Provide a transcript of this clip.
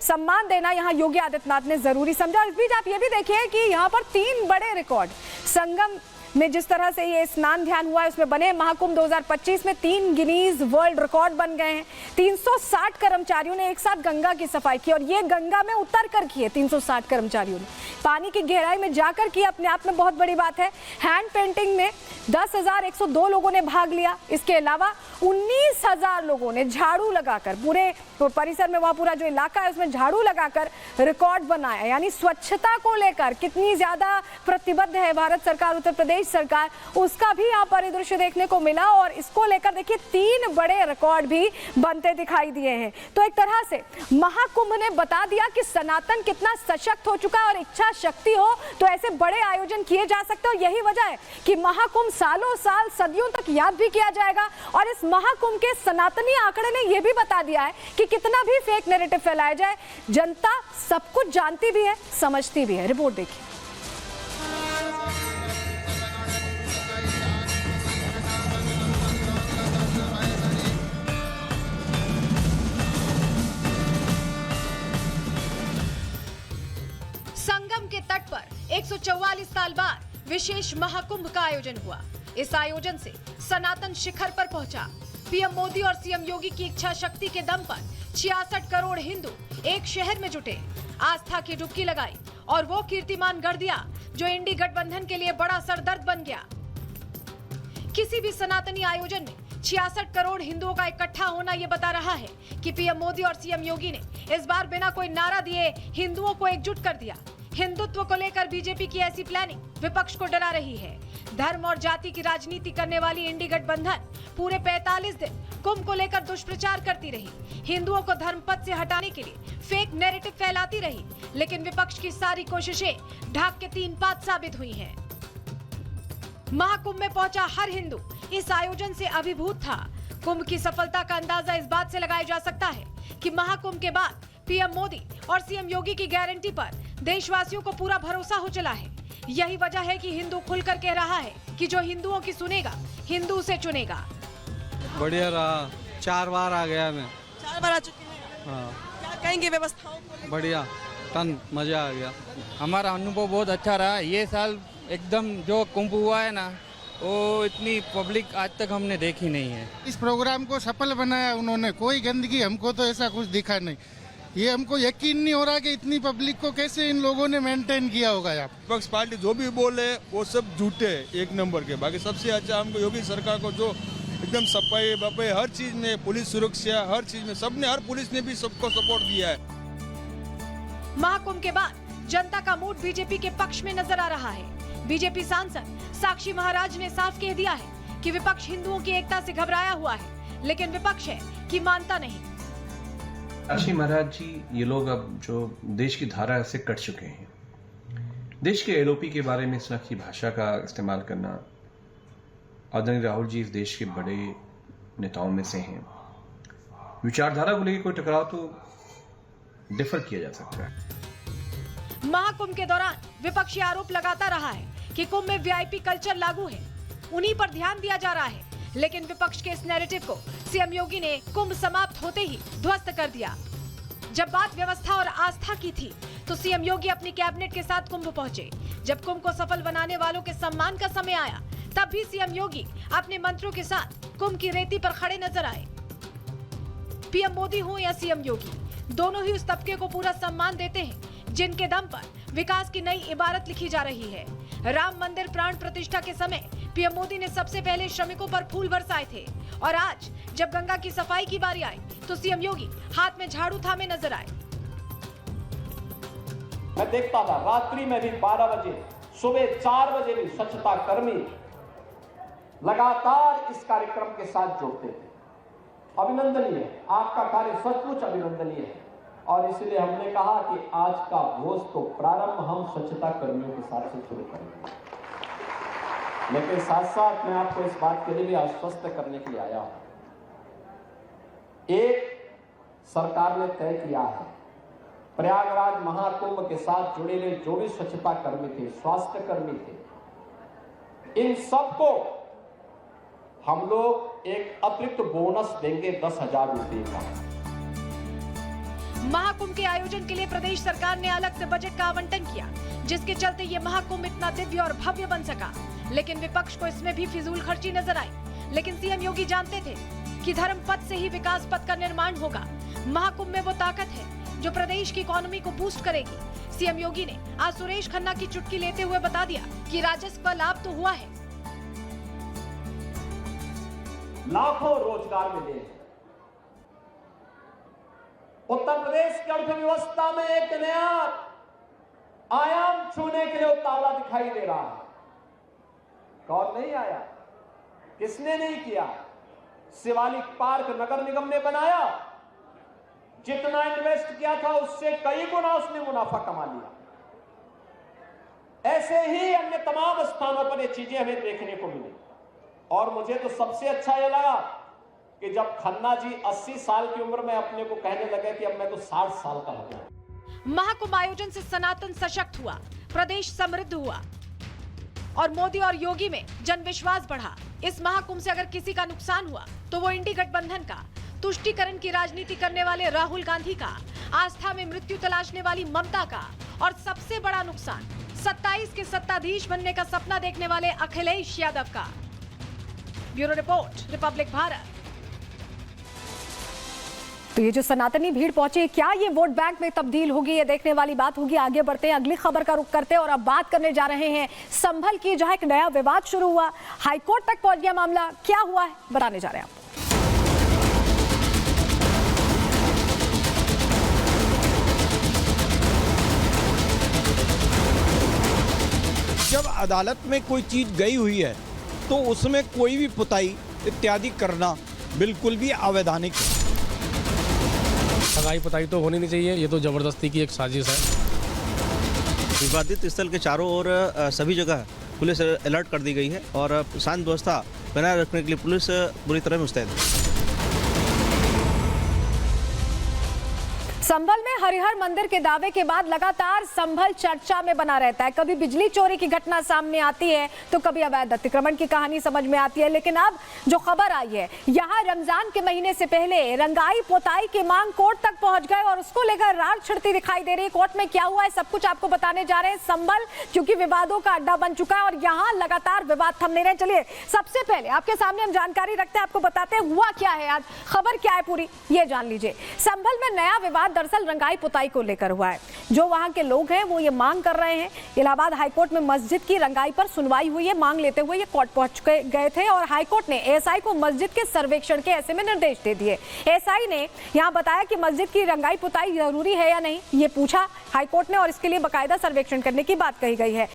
सम्मान देना यहाँ योगी आदित्यनाथ ने जरूरी समझा। और इस बीच आप ये भी देखिए कि यहाँ पर 3 बड़े रिकॉर्ड संगम में जिस तरह से ये स्नान ध्यान हुआ है उसमें बने। महाकुंभ 2025 में 3 गिनीज वर्ल्ड रिकॉर्ड बन गए हैं। 360 कर्मचारियों ने एक साथ गंगा की सफाई की और ये गंगा में उतर कर की है। 360 कर्मचारियों ने पानी की गहराई में जाकर की, अपने आप में बहुत बड़ी बात है। हैंड पेंटिंग में 10,102 लोगों ने भाग लिया। इसके अलावा 19,000 लोगों ने झाड़ू लगाकर पूरे परिसर में, वहां पूरा जो इलाका है उसमें झाड़ू लगाकर रिकॉर्ड बनाया। यानी स्वच्छता को लेकर कितनी ज्यादा प्रतिबद्ध है भारत सरकार, उत्तर प्रदेश सरकार, उसका भी यहाँ परिदृश्य देखने को मिला। और इसको लेकर देखिए 3 बड़े रिकॉर्ड भी बनते दिखाई दिए हैं। तो एक तरह से महाकुंभ ने बता दिया कि सनातन कितना सशक्त हो चुका है और इच्छा शक्ति हो तो ऐसे बड़े आयोजन किए जा सकते हैं। यही वजह है कि महाकुंभ सालों साल सदियों तक याद भी किया जाएगा। और इस महाकुंभ के सनातनी आंकड़े ने यह भी बता दिया है कि कितना भी फेक नैरेटिव फैलाया जाए, जनता सब कुछ जानती भी है, समझती भी है। रिपोर्ट देखिए। संगम के तट पर 144 साल बाद विशेष महाकुंभ का आयोजन हुआ। इस आयोजन से सनातन शिखर पर पहुंचा। पीएम मोदी और सीएम योगी की इच्छा शक्ति के दम पर 66 करोड़ हिंदू एक शहर में जुटे, आस्था की डुबकी लगाई और वो कीर्तिमान गढ़ दिया जो इंडी गठबंधन के लिए बड़ा सरदर्द बन गया। किसी भी सनातनी आयोजन में 66 करोड़ हिंदुओं का इकट्ठा होना ये बता रहा है कि पीएम मोदी और सीएम योगी ने इस बार बिना कोई नारा दिए हिंदुओं को एकजुट कर दिया। हिंदुत्व को लेकर बीजेपी की ऐसी प्लानिंग विपक्ष को डरा रही है। धर्म और जाति की राजनीति करने वाली इंडी गठबंधन पूरे 45 दिन कुंभ को लेकर दुष्प्रचार करती रही, हिंदुओं को धर्म पथ से हटाने के लिए फेक नैरेटिव फैलाती रही। लेकिन विपक्ष की सारी कोशिशें ढाक के 3 पात साबित हुई हैं। महाकुंभ में पहुंचा हर हिंदू इस आयोजन से अभिभूत था। कुंभ की सफलता का अंदाजा इस बात से लगाया जा सकता है कि महाकुंभ के बाद पीएम मोदी और सीएम योगी की गारंटी पर देशवासियों को पूरा भरोसा हो चला है। यही वजह है कि हिंदू खुलकर कह रहा है कि जो हिंदुओं की सुनेगा, हिंदू से चुनेगा। बढ़िया रहा, 4 बार आ गया मैं। 4 बार आ चुके हैं। हाँ, क्या कहेंगे व्यवस्थाओं को लेकर? बढ़िया, टन मजा आ गया। हमारा अनुभव बहुत अच्छा रहा। ये साल एकदम जो कुंभ हुआ है ना, वो इतनी पब्लिक आज तक हमने देखी नहीं है। इस प्रोग्राम को सफल बनाया उन्होंने, कोई गंदगी हमको तो ऐसा कुछ दिखा नहीं। ये हमको यकीन नहीं हो रहा कि इतनी पब्लिक को कैसे इन लोगों ने मेंटेन किया होगा। यहाँ विपक्ष पार्टी जो भी बोले वो सब झूठे एक नंबर के। बाकी सबसे अच्छा हमको योगी सरकार को जो एकदम सफाई बफाई हर चीज में, पुलिस सुरक्षा हर चीज में सबने, हर पुलिस ने भी सबको सपोर्ट दिया है। महाकुंभ के बाद जनता का मूड बीजेपी के पक्ष में नजर आ रहा है। बीजेपी सांसद साक्षी महाराज ने साफ कह दिया है कि विपक्ष हिंदुओं की एकता से घबराया हुआ है, लेकिन विपक्ष है कि मानता नहीं। साक्षी महाराज जी, ये लोग अब जो देश की धारा से कट चुके हैं। देश के एलओपी के बारे में इस तरह की भाषा का इस्तेमाल करना, आदरणीय राहुल जी इस देश के बड़े नेताओं में से हैं। विचारधारा को लेकर कोई टकराव तो डिफर किया जा सकता है। महाकुंभ के दौरान विपक्षी आरोप लगाता रहा है कि कुंभ में वीआईपी कल्चर लागू है, उन्हीं पर ध्यान दिया जा रहा है। लेकिन विपक्ष के इस नैरेटिव को सीएम योगी ने कुंभ समाप्त होते ही ध्वस्त कर दिया। जब बात व्यवस्था और आस्था की थी तो सीएम योगी अपनी कैबिनेट के साथ कुंभ पहुंचे। जब कुंभ को सफल बनाने वालों के सम्मान का समय आया, तब भी सीएम योगी अपने मंत्रियों के साथ कुंभ की रेती पर खड़े नजर आए। पीएम मोदी हो या सीएम योगी, दोनों ही उस तबके को पूरा सम्मान देते हैं जिनके दम पर विकास की नई इबारत लिखी जा रही है। राम मंदिर प्राण प्रतिष्ठा के समय पीएम मोदी ने सबसे पहले श्रमिकों पर फूल बरसाए थे और आज जब गंगा की सफाई की बारी आई तो सीएम योगी हाथ में झाड़ू थामे नजर आए। मैं देखता था रात्रि में भी 12 बजे, सुबह 4 बजे भी स्वच्छता कर्मी लगातार इस कार्यक्रम के साथ जुड़ते थे। अभिनंदनीय है, आपका कार्य सचमुच अभिनंदनीय है। और इसलिए हमने कहा कि आज का भोज तो प्रारंभ हम स्वच्छता कर्मियों के साथ से शुरू करेंगे। लेकिन साथ साथ मैं आपको इस बात के लिए भी आश्वस्त करने के लिए आया हूं। एक सरकार ने तय किया है, प्रयागराज महाकुंभ के साथ जुड़े हुए जो भी स्वच्छता कर्मी थे, स्वास्थ्य कर्मी थे, इन सबको हम लोग एक अतिरिक्त बोनस देंगे 10,000 रुपए का। महाकुंभ के आयोजन के लिए प्रदेश सरकार ने अलग से बजट का आवंटन किया, जिसके चलते ये महाकुंभ इतना दिव्य और भव्य बन सका। लेकिन विपक्ष को इसमें भी फिजूल खर्ची नजर आई। लेकिन सीएम योगी जानते थे कि धर्म पथ से ही विकास पथ का निर्माण होगा। महाकुंभ में वो ताकत है जो प्रदेश की इकोनॉमी को बूस्ट करेगी। सीएम योगी ने आज सुरेश खन्ना की चुटकी लेते हुए बता दिया कि राजस्व का लाभ तो हुआ है, लाखों रोजगार मिले हैं। उत्तर प्रदेश की अर्थव्यवस्था में एक नया आयाम छूने के लिए उतावला दिखाई दे रहा है। कौन नहीं आया, किसने नहीं किया? शिवालिक पार्क नगर निगम ने बनाया, जितना इन्वेस्ट किया था उससे कई गुना उसने मुनाफा कमा लिया। ऐसे ही अन्य तमाम स्थानों पर ये चीजें हमें देखने को मिली। और मुझे तो सबसे अच्छा ये लगा कि जब खन्ना जी 80 साल की उम्र में अपने को कहने लगे कि अब मैं तो 60 साल का हो गया। महाकुंभ आयोजन से सनातन सशक्त हुआ, प्रदेश समृद्ध हुआ और मोदी और योगी में जन विश्वास बढ़ा। इस महाकुंभ से अगर किसी का नुकसान हुआ तो वो इंडी गठबंधन का, तुष्टीकरण की राजनीति करने वाले राहुल गांधी का, आस्था में मृत्यु तलाशने वाली ममता का, और सबसे बड़ा नुकसान 27 के सत्ताधीश बनने का सपना देखने वाले अखिलेश यादव का। Bureau report, Republic Bharat. तो ये जो सनातनी भीड़ पहुंची है, क्या ये वोट बैंक में तब्दील होगी, ये देखने वाली बात होगी। आगे बढ़ते हैं, अगली खबर का रुख करते हैं और अब बात करने जा रहे हैं संभल की, जहां एक नया विवाद शुरू हुआ, हाईकोर्ट तक पहुंच गया मामला। क्या हुआ है बताने जा रहे हैं आपको। जब अदालत में कोई चीज गई हुई है तो उसमें कोई भी पुताई इत्यादि करना बिल्कुल भी अवैधानिक है। सगाई पताई तो होनी नहीं चाहिए, ये तो जबरदस्ती की एक साजिश है। विवादित स्थल के चारों ओर सभी जगह पुलिस अलर्ट कर दी गई है और शांत व्यवस्था बनाए रखने के लिए पुलिस पूरी तरह मुस्तैद है। संभल में हरिहर मंदिर के दावे के बाद लगातार संभल चर्चा में बना रहता है। कभी बिजली चोरी की घटना सामने आती है तो कभी अवैध अतिक्रमण की कहानी समझ में आती है। लेकिन अब जो खबर आई है, यहाँ रमजान के महीने से पहले रंगाई पोताई की मांग कोर्ट तक पहुंच गए और उसको लेकर रार छिड़ती दिखाई दे रही है। कोर्ट में क्या हुआ है सब कुछ आपको बताने जा रहे हैं। संभल क्योंकि विवादों का अड्डा बन चुका है और यहाँ लगातार विवाद थम नहीं रहे। चलिए सबसे पहले आपके सामने हम जानकारी रखते हैं, आपको बताते हैं हुआ क्या है आज, खबर क्या है पूरी ये जान लीजिए। संभल में नया विवाद दरअसल रंगाई पुताई को लेकर हुआ है। जो वहां के लोग हैं वो ये मांग कर रहे हैं। इलाहाबाद हाईकोर्ट में मस्जिद की रंगाई पर सुनवाई हुई है। मांग लेते हुए ये कोर्ट पहुंच गए थे और हाईकोर्ट ने एएसआई को मस्जिद के सर्वेक्षण के ऐसे में निर्देश दे दिए। एएसआई ने यहां बताया कि मस्जिद की रंगाई पुताई जरूरी है या नहीं, ये पूछा हाईकोर्ट ने और इसके लिए बाकायदा सर्वेक्षण करने की बात कही गई है।